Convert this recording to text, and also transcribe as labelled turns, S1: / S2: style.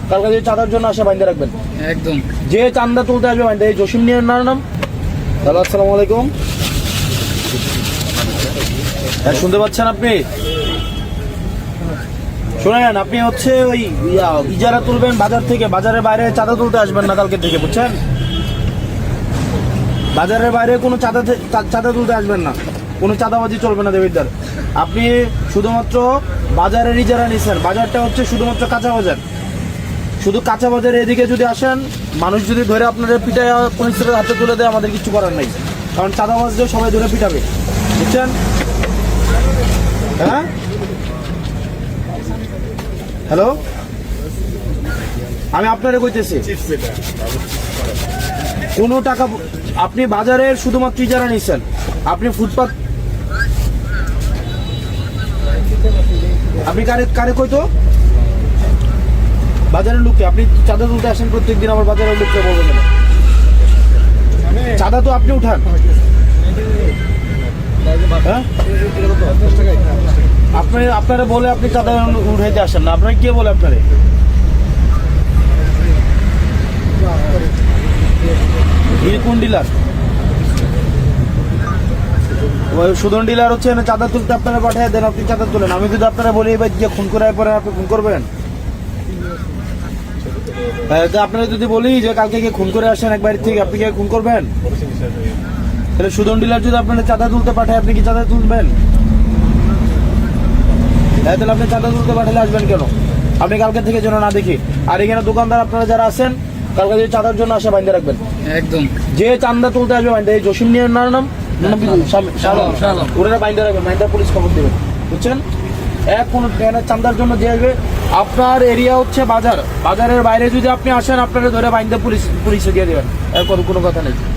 S1: কালকে যদি চাঁদার জন্য আসে বাইন্দে রাখবেন
S2: একদম।
S1: যে চান্দা তুলতে আসবে বাইন্দে। এই জসিম নিয়ে নাম। হ্যালো, আসসালামু আলাইকুম। হ্যাঁ, শুনতে পাচ্ছেন আপনি? শোনেন, আপনি হচ্ছে ওই ইজারা তুলবেন বাজার থেকে, বাজারের বাইরে চাঁদা তুলতে আসবেন না কালকে থেকে, বুঝছেন? বাজারের বাইরে কোনো চাঁদা তুলতে আসবেন না, কোনো চাঁদাবাজি চলবে না দেবিদ্দার। আপনি শুধুমাত্র বাজারের ইজারা নিচ্ছেন, বাজারটা হচ্ছে শুধুমাত্র কাঁচা বাজার। শুধু কাঁচা বাজারে এদিকে যদি আসেন, মানুষ যদি ধরে আপনাদের পিটায় পুলিশের হাতে তুলে দেয়, আমাদের কিছু করার নাই, কারণ চাঁদাবাজদের সবাই ধরে পিটাবে, বুঝছেন? হ্যাঁ, হ্যালো, আমি আপনারে কইতেছি, কোনো টাকা আপনি বাজারের শুধুমাত্র ইজারা নিচ্ছেন। আপনি ফুটপাত, আপনি কারে কইতো বাজারের লোককে? আপনি চাঁদা তুলতে আসেন প্রত্যেকদিন, আমার বাজারের লোককে বলবেন না। চাঁদা তো আপনি উঠান, হ্যাঁ? আপনারা বলে আপনি চাঁদা উঠাইতে আসেন না, আপনাকে কে বলে? আপনারে কোন ডিলার? সুদন ডিলার হচ্ছে চাঁদা তুলতে আপনারা পাঠিয়ে দেন, আপনি চাঁদা তুলেন। আমি যদি আপনারা বলি এবার গিয়ে খুন করে পরে আপনি খুন করবেন? আপনারা যদি বলি যে কালকে গিয়ে খুন করে আসেন এক বাড়ির থেকে, আপনি গিয়ে খুন করবেন? তাহলে সুদন ডিলার যদি আপনারা চাঁদা তুলতে পাঠায়, আপনি কি চাঁদা তুলবেন? তাহলে আপনি চাঁদা তুলতে পাঠালে আসবেন কেন? আপনি কালকে থেকে যেন না দেখি। আর এখানে দোকানদার আপনারা যারা আছেন, কালকে যদি চাঁদার জন্য আসে বাইন্দে রাখবেন একদম। যে চাঁদা তুলতে আসবে বাইন্দে। এই জসিম নিয়ে নাম, ওরা বাইন্দে রাখবেন, বাইন্দা পুলিশ খবর দেবেন, বুঝছেন? কোন চাঁদার জন্য যে আসবে, আপনার এরিয়া হচ্ছে বাজার, বাজারের বাইরে যদি আপনি আসেন, আপনারা ধরে বাইন্দা পুলিশে দিয়ে দেবেন, এরপর কোনো কথা নেই।